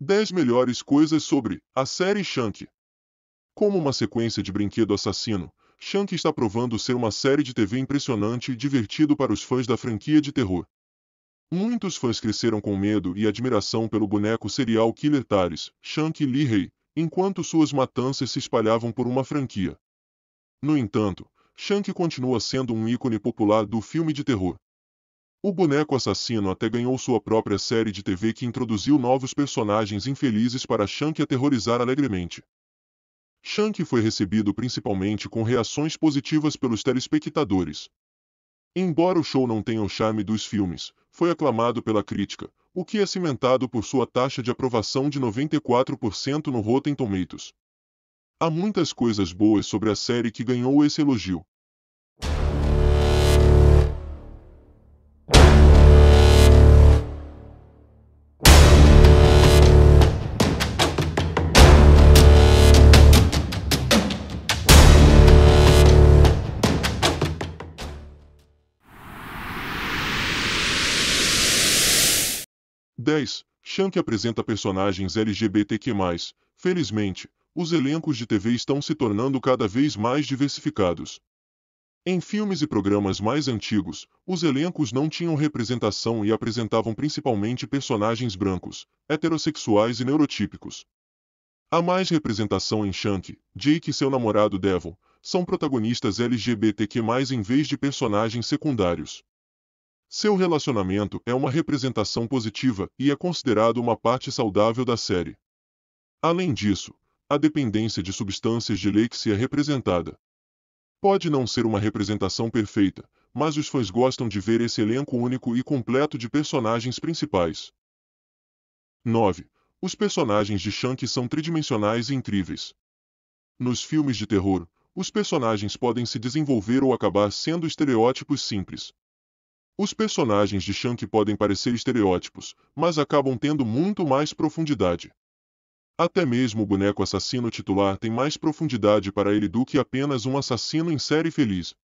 10 melhores coisas sobre a série Chunk. Como uma sequência de Brinquedo Assassino, Chunk está provando ser uma série de TV impressionante e divertido para os fãs da franquia de terror. Muitos fãs cresceram com medo e admiração pelo boneco serial killer Taris, Chunk Lee, enquanto suas matanças se espalhavam por uma franquia. No entanto, Chunk continua sendo um ícone popular do filme de terror. O boneco assassino até ganhou sua própria série de TV que introduziu novos personagens infelizes para Chunk aterrorizar alegremente. Chunk foi recebido principalmente com reações positivas pelos telespectadores. Embora o show não tenha o charme dos filmes, foi aclamado pela crítica, o que é cimentado por sua taxa de aprovação de 94% no Rotten Tomatoes. Há muitas coisas boas sobre a série que ganhou esse elogio. Chunk apresenta personagens LGBTQ+. Felizmente, os elencos de TV estão se tornando cada vez mais diversificados. Em filmes e programas mais antigos, os elencos não tinham representação e apresentavam principalmente personagens brancos, heterossexuais e neurotípicos. Há mais representação em Chunk. Jake e seu namorado Devon são protagonistas LGBTQ+, em vez de personagens secundários. Seu relacionamento é uma representação positiva e é considerado uma parte saudável da série. Além disso, a dependência de substâncias de Lexi é representada. Pode não ser uma representação perfeita, mas os fãs gostam de ver esse elenco único e completo de personagens principais. 9. Os personagens de Chunk são tridimensionais e incríveis. Nos filmes de terror, os personagens podem se desenvolver ou acabar sendo estereótipos simples. Os personagens de Chunk podem parecer estereótipos, mas acabam tendo muito mais profundidade. Até mesmo o boneco assassino titular tem mais profundidade para ele do que apenas um assassino em série feliz.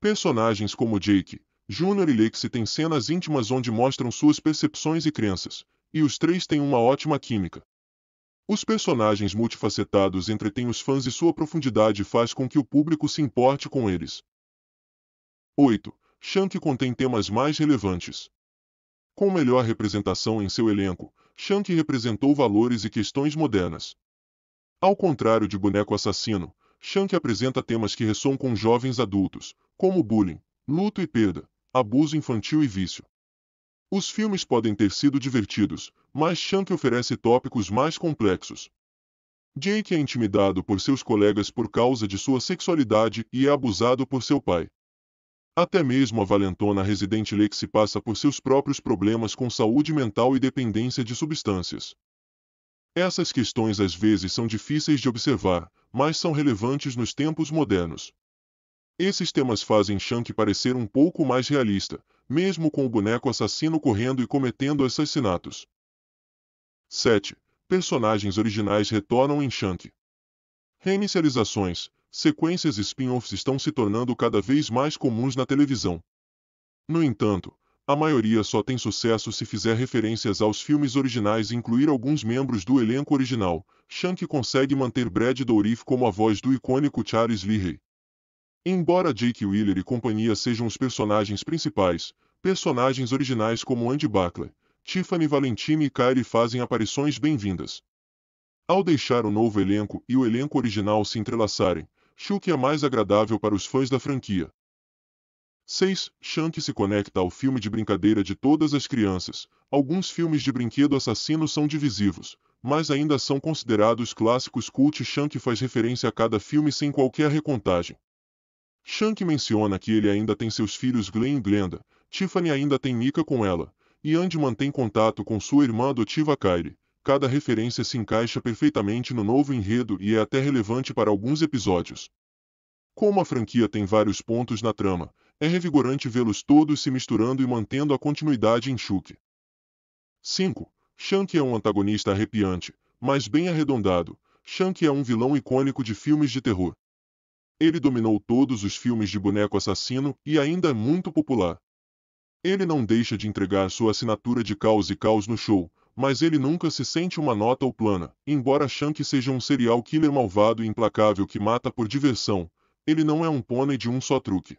Personagens como Jake, Jr. e Lexi têm cenas íntimas onde mostram suas percepções e crenças, e os três têm uma ótima química. Os personagens multifacetados entretêm os fãs e sua profundidade faz com que o público se importe com eles. 8. Chunk contém temas mais relevantes. Com melhor representação em seu elenco, Chunk representou valores e questões modernas. Ao contrário de Boneco Assassino, Chunk apresenta temas que ressoam com jovens adultos, como bullying, luto e perda, abuso infantil e vício. Os filmes podem ter sido divertidos, mas Chunk oferece tópicos mais complexos. Jake é intimidado por seus colegas por causa de sua sexualidade e é abusado por seu pai. Até mesmo a valentona residente Lexi passa por seus próprios problemas com saúde mental e dependência de substâncias. Essas questões às vezes são difíceis de observar, mas são relevantes nos tempos modernos. Esses temas fazem Chunk parecer um pouco mais realista, mesmo com o boneco assassino correndo e cometendo assassinatos. 7. Personagens originais retornam em Chunk. Reinicializações, sequências e spin-offs estão se tornando cada vez mais comuns na televisão. No entanto, a maioria só tem sucesso se fizer referências aos filmes originais e incluir alguns membros do elenco original. Chunk consegue manter Brad Dourif como a voz do icônico Charles Lee. Embora Jake Wheeler e companhia sejam os personagens principais, personagens originais como Andy Buckler, Tiffany Valentini e Kylie fazem aparições bem-vindas. Ao deixar o novo elenco e o elenco original se entrelaçarem, Chunk é mais agradável para os fãs da franquia. 6. Chunk se conecta ao filme de brincadeira de todas as crianças. Alguns filmes de brinquedo assassino são divisivos, mas ainda são considerados clássicos cult. Chunk faz referência a cada filme sem qualquer recontagem. Chunk menciona que ele ainda tem seus filhos Glenn e Glenda, Tiffany ainda tem Mika com ela, e Andy mantém contato com sua irmã adotiva Kylie. Cada referência se encaixa perfeitamente no novo enredo e é até relevante para alguns episódios. Como a franquia tem vários pontos na trama, é revigorante vê-los todos se misturando e mantendo a continuidade em Chunk. 5. Chunk é um antagonista arrepiante, mas bem arredondado. Chunk é um vilão icônico de filmes de terror. Ele dominou todos os filmes de boneco assassino e ainda é muito popular. Ele não deixa de entregar sua assinatura de caos e caos no show, mas ele nunca se sente uma nota ou plana. Embora Shank seja um serial killer malvado e implacável que mata por diversão, ele não é um pônei de um só truque.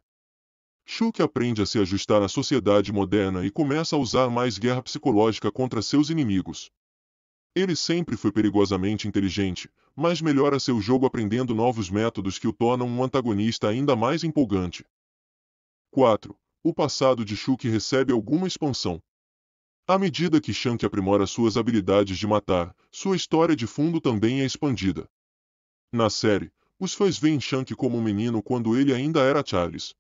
Shulk aprende a se ajustar à sociedade moderna e começa a usar mais guerra psicológica contra seus inimigos. Ele sempre foi perigosamente inteligente, mas melhora seu jogo aprendendo novos métodos que o tornam um antagonista ainda mais empolgante. 4. O passado de Shulk recebe alguma expansão. À medida que Shank aprimora suas habilidades de matar, sua história de fundo também é expandida. Na série, os fãs veem Shank como um menino quando ele ainda era Charles.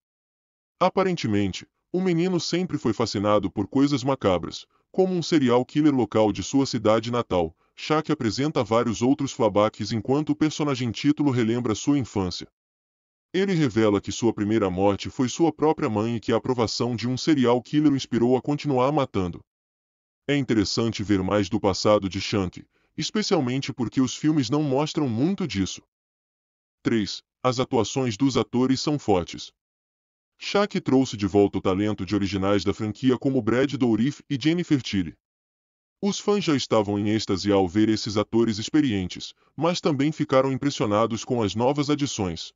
Aparentemente, o menino sempre foi fascinado por coisas macabras, como um serial killer local de sua cidade natal. Shaq apresenta vários outros flashbacks enquanto o personagem título relembra sua infância. Ele revela que sua primeira morte foi sua própria mãe e que a aprovação de um serial killer o inspirou a continuar matando. É interessante ver mais do passado de Shank, especialmente porque os filmes não mostram muito disso. 3. As atuações dos atores são fortes. Shaq trouxe de volta o talento de originais da franquia como Brad Dourif e Jennifer Tilly. Os fãs já estavam em êxtase ao ver esses atores experientes, mas também ficaram impressionados com as novas adições.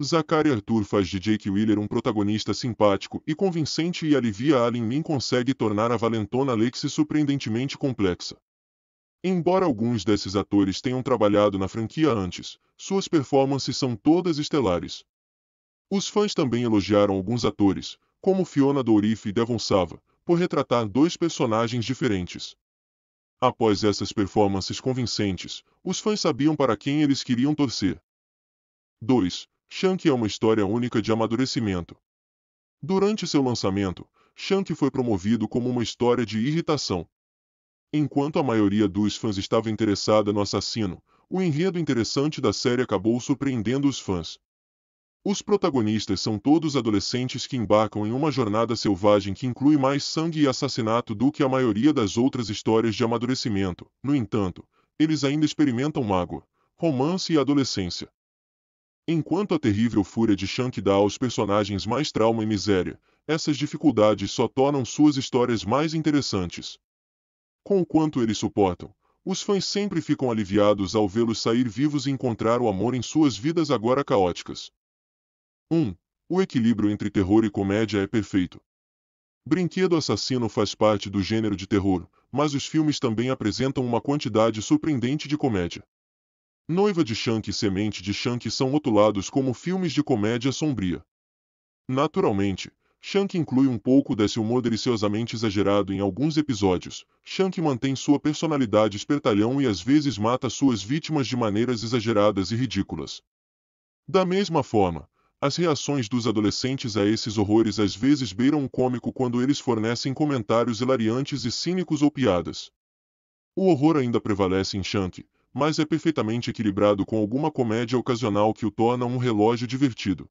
Zachary Arthur faz de Jake Wheeler um protagonista simpático e convincente e Olivia Allen Min consegue tornar a valentona Lexi surpreendentemente complexa. Embora alguns desses atores tenham trabalhado na franquia antes, suas performances são todas estelares. Os fãs também elogiaram alguns atores, como Fiona Dourif e Devon Sawa, por retratar dois personagens diferentes. Após essas performances convincentes, os fãs sabiam para quem eles queriam torcer. 2. Shank é uma história única de amadurecimento. Durante seu lançamento, Shank foi promovido como uma história de irritação. Enquanto a maioria dos fãs estava interessada no assassino, o enredo interessante da série acabou surpreendendo os fãs. Os protagonistas são todos adolescentes que embarcam em uma jornada selvagem que inclui mais sangue e assassinato do que a maioria das outras histórias de amadurecimento. No entanto, eles ainda experimentam mágoa, romance e adolescência. Enquanto a terrível fúria de Shank dá aos personagens mais trauma e miséria, essas dificuldades só tornam suas histórias mais interessantes. Com o quanto eles suportam, os fãs sempre ficam aliviados ao vê-los sair vivos e encontrar o amor em suas vidas agora caóticas. 1. O equilíbrio entre terror e comédia é perfeito. Brinquedo Assassino faz parte do gênero de terror, mas os filmes também apresentam uma quantidade surpreendente de comédia. Noiva de Shank e Semente de Shank são rotulados como filmes de comédia sombria. Naturalmente, Shank inclui um pouco desse humor deliciosamente exagerado em alguns episódios. Shank mantém sua personalidade espertalhão e às vezes mata suas vítimas de maneiras exageradas e ridículas. Da mesma forma, as reações dos adolescentes a esses horrores às vezes beiram o cômico quando eles fornecem comentários hilariantes e cínicos ou piadas. O horror ainda prevalece em Shank, mas é perfeitamente equilibrado com alguma comédia ocasional que o torna um relógio divertido.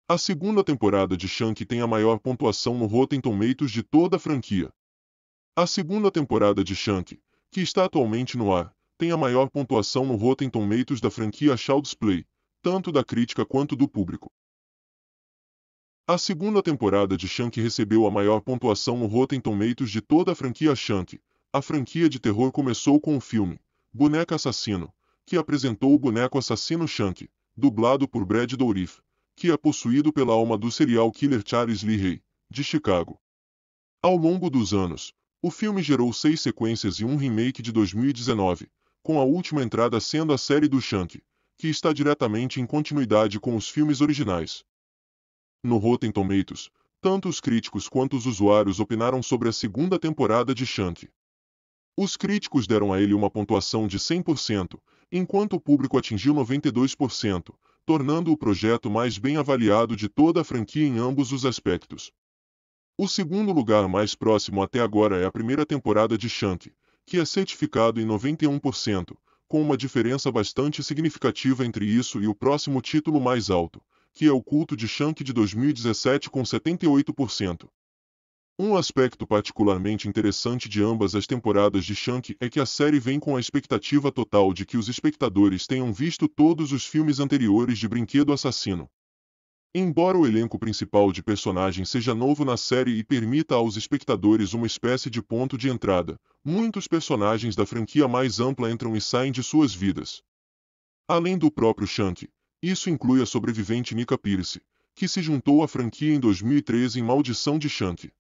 A segunda temporada de Shank tem a maior pontuação no Rotten Tomatoes de toda a franquia. A segunda temporada de Shank, que está atualmente no ar, tem a maior pontuação no Rotten Tomatoes da franquia Child's Play, tanto da crítica quanto do público. A segunda temporada de Shank recebeu a maior pontuação no Rotten Tomatoes de toda a franquia Shank. A franquia de terror começou com o filme Boneco Assassino, que apresentou o boneco assassino Shank, dublado por Brad Dourif, que é possuído pela alma do serial killer Charles Lee Ray, de Chicago. Ao longo dos anos, o filme gerou 6 sequências e um remake de 2019, com a última entrada sendo a série do Shank, que está diretamente em continuidade com os filmes originais. No Rotten Tomatoes, tanto os críticos quanto os usuários opinaram sobre a segunda temporada de Shank. Os críticos deram a ele uma pontuação de 100%, enquanto o público atingiu 92%, tornando o projeto mais bem avaliado de toda a franquia em ambos os aspectos. O segundo lugar mais próximo até agora é a primeira temporada de Shank, que é certificado em 91%, com uma diferença bastante significativa entre isso e o próximo título mais alto, que é o Culto de Shank de 2017 com 78%. Um aspecto particularmente interessante de ambas as temporadas de Shank é que a série vem com a expectativa total de que os espectadores tenham visto todos os filmes anteriores de Brinquedo Assassino. Embora o elenco principal de personagens seja novo na série e permita aos espectadores uma espécie de ponto de entrada, muitos personagens da franquia mais ampla entram e saem de suas vidas. Além do próprio Shank, isso inclui a sobrevivente Nika Pierce, que se juntou à franquia em 2013 em Maldição de Shank.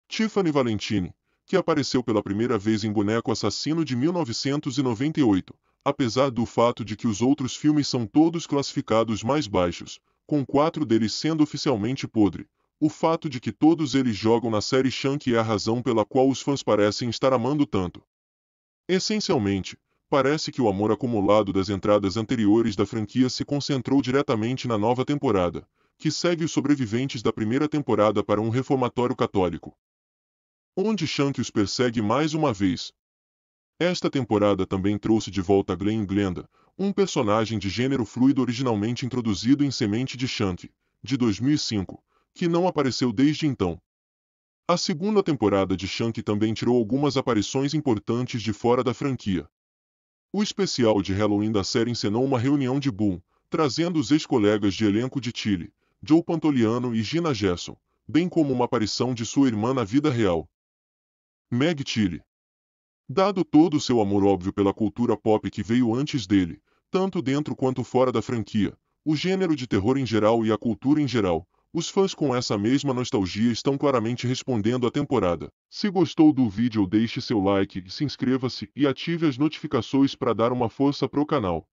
Tiffany Valentine, que apareceu pela primeira vez em Boneco Assassino de 1998, apesar do fato de que os outros filmes são todos classificados mais baixos, com 4 deles sendo oficialmente podre. O fato de que todos eles jogam na série Shank é a razão pela qual os fãs parecem estar amando tanto. Essencialmente, parece que o amor acumulado das entradas anteriores da franquia se concentrou diretamente na nova temporada, que segue os sobreviventes da primeira temporada para um reformatório católico, onde Shank os persegue mais uma vez. Esta temporada também trouxe de volta Glenn Glenda, um personagem de gênero fluido originalmente introduzido em Semente de Shank, de 2005, que não apareceu desde então. A segunda temporada de Shank também tirou algumas aparições importantes de fora da franquia. O especial de Halloween da série encenou uma reunião de Boom, trazendo os ex-colegas de elenco de Tilly, Joe Pantoliano e Gina Gerson, bem como uma aparição de sua irmã na vida real, Meg Tilly. Dado todo o seu amor óbvio pela cultura pop que veio antes dele, tanto dentro quanto fora da franquia, o gênero de terror em geral e a cultura em geral, os fãs com essa mesma nostalgia estão claramente respondendo à temporada. Se gostou do vídeo, deixe seu like, se inscreva-se e ative as notificações para dar uma força pro canal.